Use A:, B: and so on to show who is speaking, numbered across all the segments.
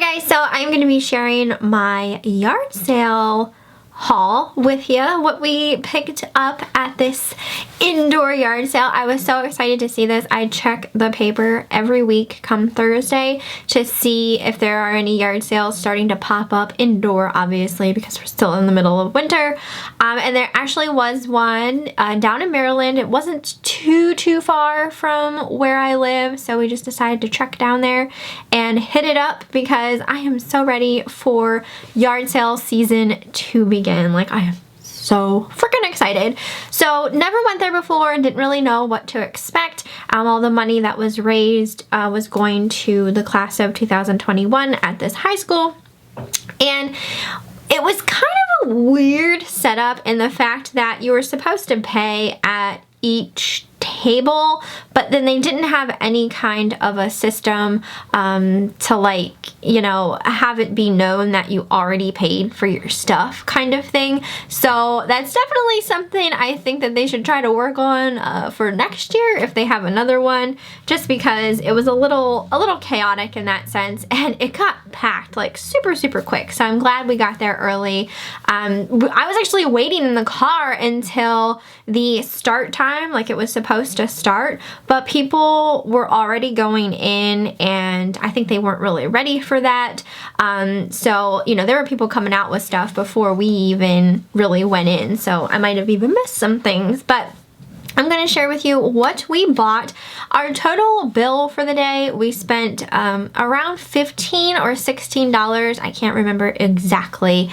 A: Hi guys, so I'm going to be sharing my yard sale haul with you, what we picked up at this indoor yard sale. I was so excited to see this. I check the paper every week come Thursday to see if there are any yard sales starting to pop up indoor, obviously, because we're still in the middle of winter. And there actually was one down in Maryland. It wasn't too far from where I live, so we just decided to trek down there and hit it up because I am so ready for yard sale season to begin. Like, I am so freaking excited. So never went there before and didn't really know what to expect. All the money that was raised was going to the class of 2021 at this high school. And it was kind of a weird setup in the fact that you were supposed to pay at each table, but then they didn't have any kind of a system to, like, you know, have it be known that you already paid for your stuff kind of thing. So that's definitely something I think that they should try to work on for next year if they have another one, just because it was a little chaotic in that sense, and it got packed like super quick. So I'm glad we got there early. I was actually waiting in the car until the start time, like it was supposed to start, but people were already going in and I think they weren't really ready for that. So, you know, there were people coming out with stuff before we even really went in, so I might have even missed some things, but I'm going to share with you what we bought. Our total bill for the day, we spent around $15 or $16. I can't remember exactly.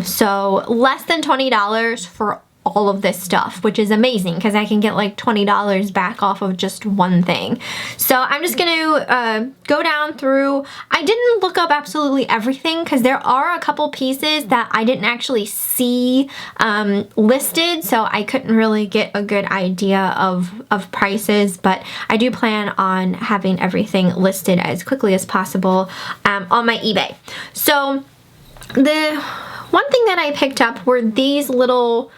A: So less than $20 for all of this stuff, which is amazing because I can get like $20 back off of just one thing. So I'm just gonna go down through. I didn't look up absolutely everything because there are a couple pieces that I didn't actually see listed, so I couldn't really get a good idea of prices, but I do plan on having everything listed as quickly as possible on my eBay. So the one thing that I picked up were these little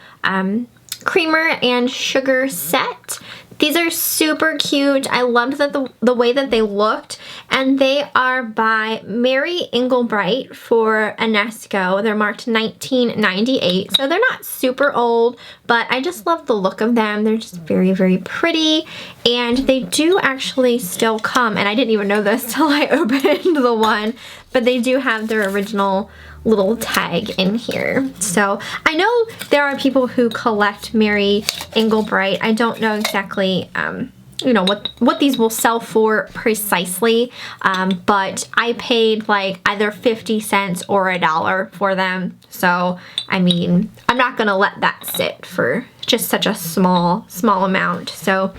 A: creamer and sugar set. These are super cute. I loved that the way that they looked, and they are by Mary Engelbright for Enesco. They're marked 1998, so they're not super old, but I just love the look of them. They're just very pretty, and they do actually still come, and I didn't even know this till I opened the one, but they do have their original little tag in here. So I know there are people who collect Mary Engelbright. I don't know exactly you know what these will sell for precisely, but I paid like either 50 cents or $1 for them. So I mean, I'm not gonna let that sit for just such a small amount. So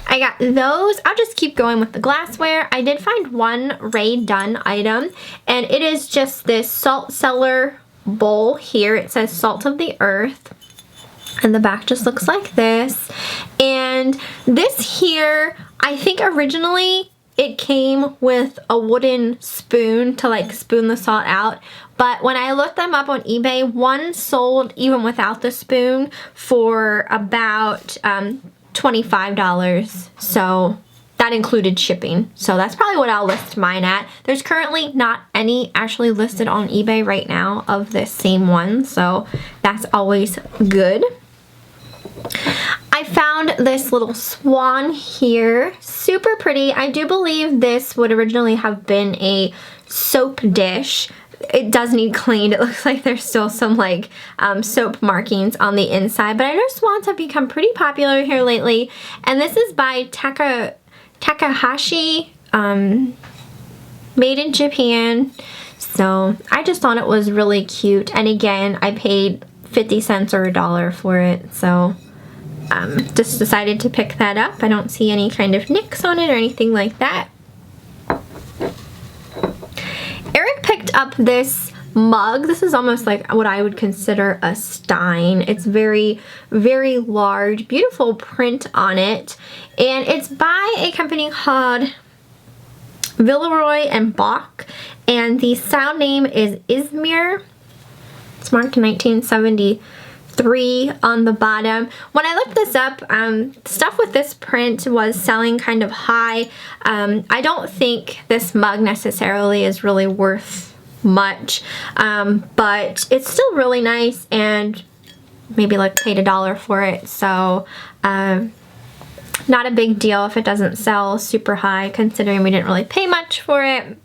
A: I got those. I'll just keep going with the glassware. I did find one Rae Dunn item, and it is just this Saltcellar Bowl here. It says Salt of the Earth, and the back just looks like this. And this here, I think originally it came with a wooden spoon to like spoon the salt out, but when I looked them up on eBay, one sold even without the spoon for about $25. So that included shipping. So that's probably what I'll list mine at. There's currently not any actually listed on eBay right now of this same one, so that's always good. I found this little swan here, super pretty. I do believe this would originally have been a soap dish. It does need cleaned. It looks like there's still some like soap markings on the inside, but I know swans have become pretty popular here lately. And this is by Takahashi, made in Japan. So I just thought it was really cute. And again, I paid 50 cents or $1 for it. So just decided to pick that up. I don't see any kind of nicks on it or anything like that. Eric picked up this mug. This is almost like what I would consider a stein. It's very large, beautiful print on it, and it's by a company called Villeroy and Boch, and the style name is Izmir. It's marked 1973. $3 on the bottom. When I looked this up, stuff with this print was selling kind of high. I don't think this mug necessarily is really worth much, but it's still really nice, and maybe like paid $1 for it, so not a big deal if it doesn't sell super high, considering we didn't really pay much for it.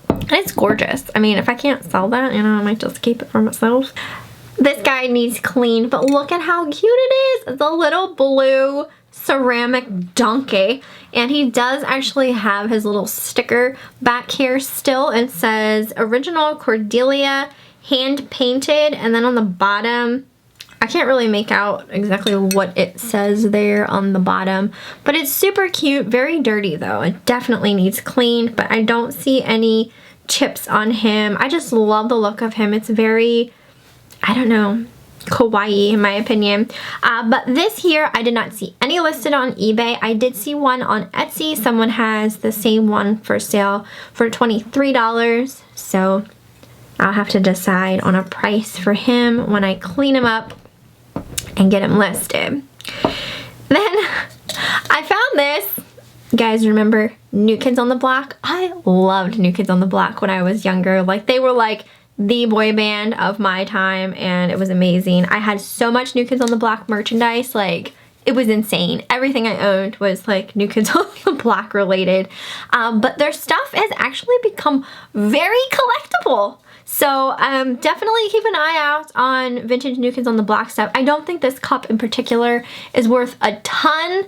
A: And it's gorgeous. I mean, if I can't sell that, you know, I might just keep it for myself. This guy needs cleaned, but look at how cute it is. It's a little blue ceramic donkey, and he does actually have his little sticker back here still. It says Original Cordelia, hand painted, and then on the bottom, I can't really make out exactly what it says there on the bottom, but it's super cute. Very dirty though. It definitely needs cleaned, but I don't see any chips on him. I just love the look of him. It's very, I don't know, kawaii in my opinion. But this here, I did not see any listed on eBay. I did see one on Etsy. Someone has the same one for sale for $23. So I'll have to decide on a price for him when I clean him up and get him listed. Then I found this. You guys remember New Kids on the Block? I loved New Kids on the Block when I was younger. Like, they were like the boy band of my time, and it was amazing. I had so much New Kids on the Block merchandise, like it was insane. Everything I owned was like New Kids on the Block related. But their stuff has actually become very collectible. So definitely keep an eye out on vintage New Kids on the Block stuff. I don't think this cup in particular is worth a ton.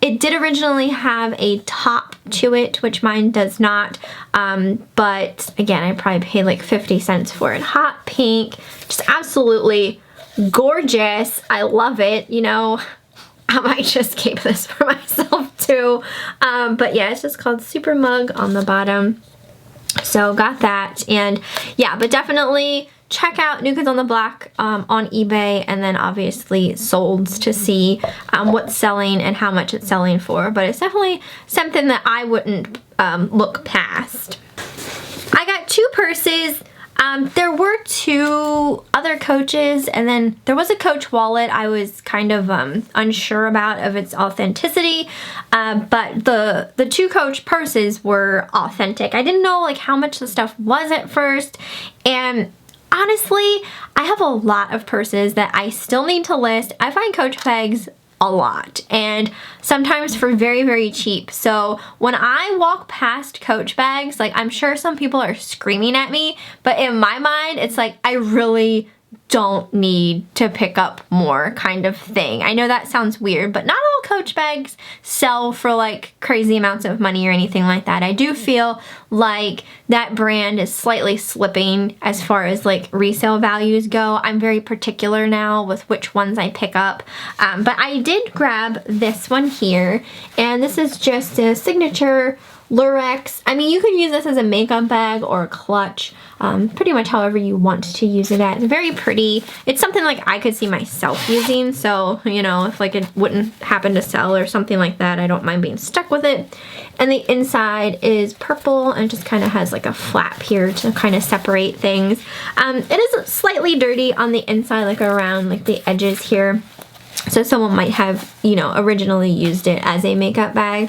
A: It did originally have a top to it, which mine does not. But again, I probably paid like 50 cents for it. Hot pink, just absolutely gorgeous. I love it. You know, I might just keep this for myself too. But yeah, it's just called Super Mug on the bottom. So got that, and yeah, but definitely check out New Kids on the Block on eBay, and then obviously Solds to see what's selling and how much it's selling for. But it's definitely something that I wouldn't look past. I got 2 purses. There were 2 other Coaches, and then there was a Coach wallet I was kind of unsure about of its authenticity, but the 2 Coach purses were authentic. I didn't know like how much the stuff was at first, and honestly, I have a lot of purses that I still need to list. I find Coach bags a lot, and sometimes for very, very cheap. So when I walk past Coach bags, like, I'm sure some people are screaming at me, but in my mind, it's like, I really don't need to pick up more kind of thing. I know that sounds weird, but not all Coach bags sell for like crazy amounts of money or anything like that. I do feel like that brand is slightly slipping as far as like resale values go. I'm very particular now with which ones I pick up, but I did grab this one here, and this is just a signature Lurex. I mean, you could use this as a makeup bag or a clutch, pretty much however you want to use it at. It's very pretty. It's something like I could see myself using, so, you know, if like it wouldn't happen to sell or something like that, I don't mind being stuck with it. And the inside is purple and just kind of has like a flap here to kind of separate things. It is slightly dirty on the inside, like around like the edges here. So someone might have, you know, originally used it as a makeup bag.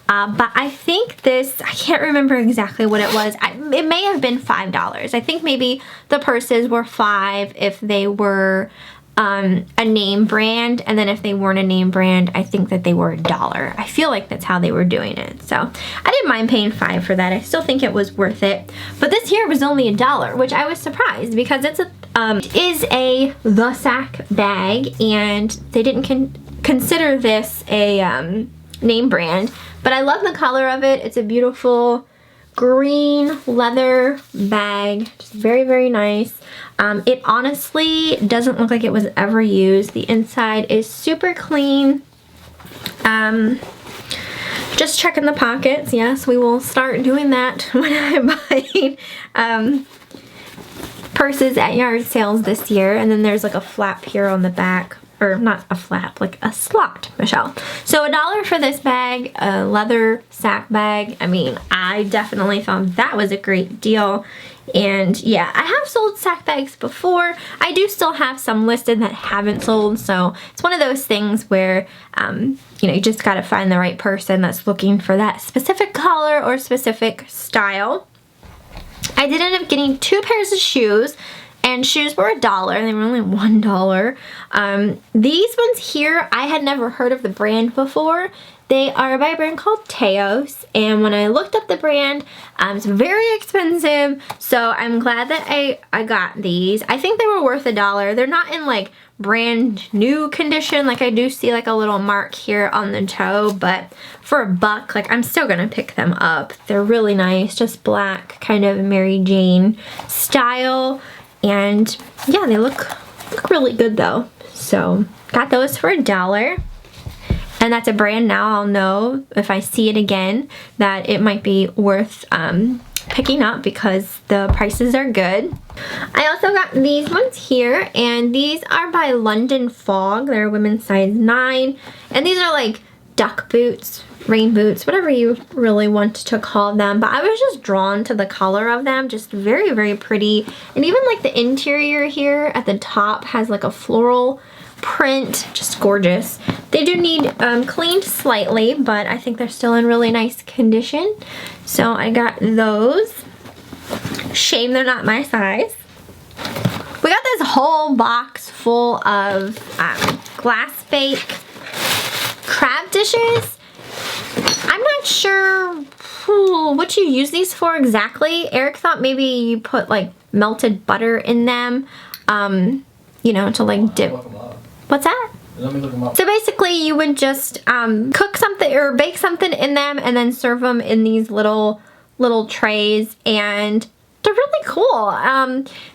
A: But I think this, I can't remember exactly what it was. It may have been $5. I think maybe the purses were $5 if they were a name brand, and then if they weren't a name brand, I think that they were $1. I feel like that's how they were doing it. So I didn't mind paying $5 for that. I still think it was worth it. But this here was only $1, which I was surprised because it's a The Sack bag, and they didn't consider this a name brand. But I love the color of it. It's a beautiful green leather bag. Just very, very nice. It honestly doesn't look like it was ever used. The inside is super clean. Just checking the pockets. Yes, we will start doing that when I buy purses at yard sales this year. And then there's like a flap here on the back or not a flap, like a slot, Michelle. So $1 for this bag, a leather sack bag. I mean, I definitely thought that was a great deal. And yeah, I have sold sack bags before. I do still have some listed that haven't sold, so it's one of those things where you know, you just gotta find the right person that's looking for that specific color or specific style. I did end up getting 2 pairs of shoes, and shoes were $1. They were only $1. These ones here, I had never heard of the brand before. They are by a brand called Teos, and when I looked up the brand, it's very expensive, so I'm glad that I got these. I think they were worth $1. They're not in like brand new condition, like I do see like a little mark here on the toe, but for $1, like I'm still gonna pick them up. They're really nice, just black, kind of Mary Jane style, and yeah, they look really good though. So got those for $1. And that's a brand now I'll know if I see it again that it might be worth picking up because the prices are good. I also got these ones here, and these are by London Fog. They're women's size 9, and these are like duck boots, rain boots, whatever you really want to call them. But I was just drawn to the color of them, just very, very pretty. And even like the interior here at the top has like a floral print, just gorgeous. They do need cleaned slightly, but I think they're still in really nice condition. So I got those. Shame they're not my size. We got this whole box full of glass bake crab dishes. I'm not sure what you use these for exactly. Eric thought maybe you put like melted butter in them, you know, to like dip. What's that?
B: Let me look them up.
A: So basically you would just cook something or bake something in them and then serve them in these little trays, and they're really cool.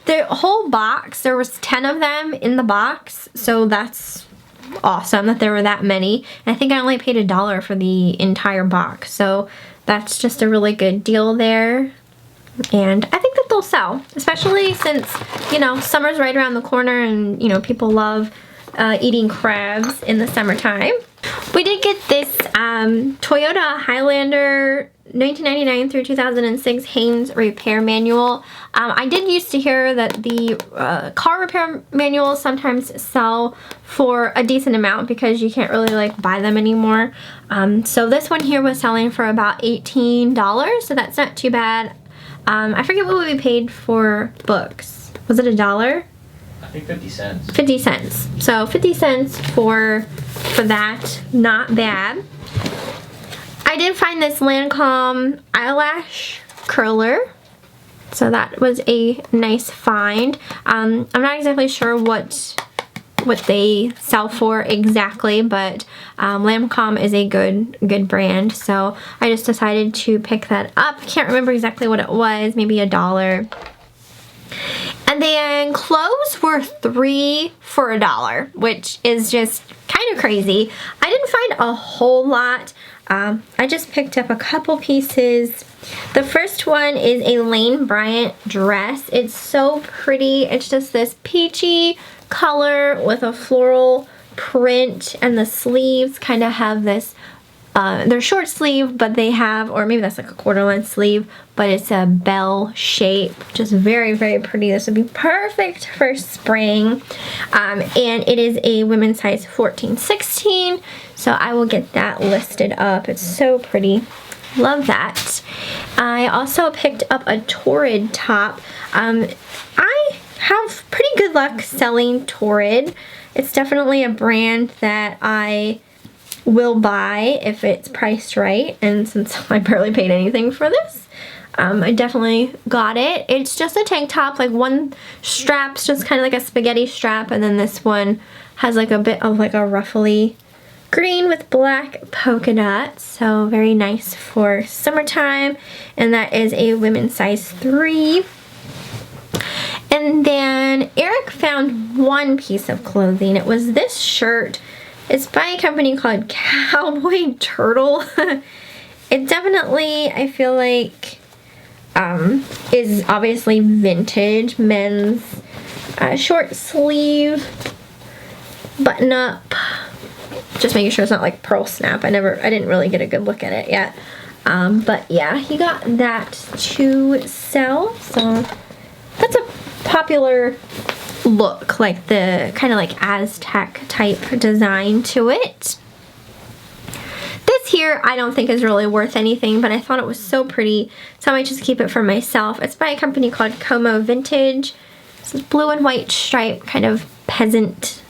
A: The whole box, there was 10 of them in the box, so that's awesome that there were that many. And I think I only paid $1 for the entire box, so that's just a really good deal there. And I think that they'll sell, especially since, you know, summer's right around the corner, and you know, people love eating crabs in the summertime. We did get this Toyota Highlander 1999 through 2006 Haynes repair manual. I did used to hear that the car repair manuals sometimes sell for a decent amount because you can't really like buy them anymore. So this one here was selling for about $18, so that's not too bad. I forget what we paid for books. Was it $1?
B: I think 50 cents.
A: 50 cents. So 50 cents for that. Not bad. I did find this Lancome eyelash curler. So that was a nice find. I'm not exactly sure what they sell for exactly, but Lancome is a good brand, so I just decided to pick that up. Can't remember exactly what it was, maybe $1. And then clothes were 3 for $1, which is just kind of crazy. I didn't find a whole lot. I just picked up a couple pieces. The first one is a Lane Bryant dress. It's so pretty. It's just this peachy color with a floral print, and the sleeves kind of have this they're short sleeve, but they have, or maybe that's like a quarter length sleeve, but it's a bell shape. Just very, very pretty. This would be perfect for spring. And it is a women's size 14-16, so I will get that listed up. It's so pretty. Love that. I also picked up a Torrid top. I have pretty good luck selling Torrid. It's definitely a brand that I will buy if it's priced right, and since I barely paid anything for this, I definitely got it. It's just a tank top, like one strap's just kind of like a spaghetti strap, and then this one has like a bit of like a ruffly green with black polka dots, so very nice for summertime, and that is a women's size 3. And then Eric found one piece of clothing. It was this shirt. It's by a company called Cowboy Turtle. It definitely, I feel like, is obviously vintage men's short sleeve button up. Just making sure it's not like pearl snap. I didn't really get a good look at it yet. But yeah, he got that to sell. So that's a popular look, like the kind of like Aztec type design to it. This here I don't think is really worth anything, but I thought it was so pretty, so I might just keep it for myself. It's by a company called Como Vintage. This is blue and white stripe, kind of peasant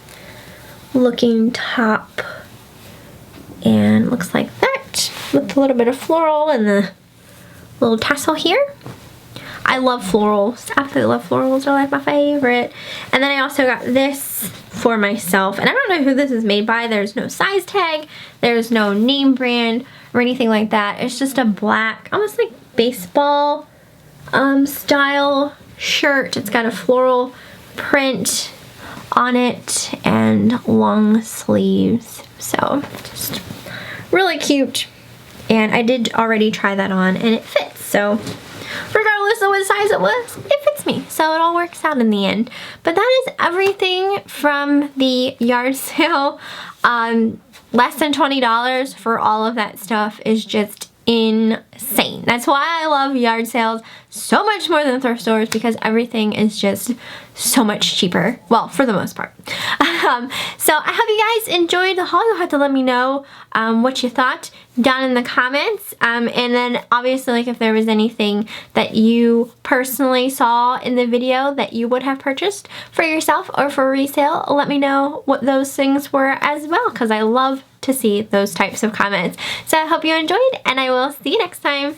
A: looking top, and looks like that with a little bit of floral and the little tassel here. I love florals, absolutely love florals, they're like my favorite. And then I also got this for myself, and I don't know who this is made by. There's no size tag, there's no name brand or anything like that. It's just a black, almost like baseball style shirt. It's got a floral print on it and long sleeves, so just really cute. And I did already try that on and it fits, so regardless of what size it was, it fits me, so it all works out in the end. But that is everything from the yard sale. Less than $20 for all of that stuff is just insane. That's why I love yard sales so much more than thrift stores, because everything is just so much cheaper. Well, for the most part. So I hope you guys enjoyed the haul. You'll have to let me know what you thought down in the comments. And then obviously, like, if there was anything that you personally saw in the video that you would have purchased for yourself or for resale, let me know what those things were as well, because I love to see those types of comments. So I hope you enjoyed, and I will see you next time.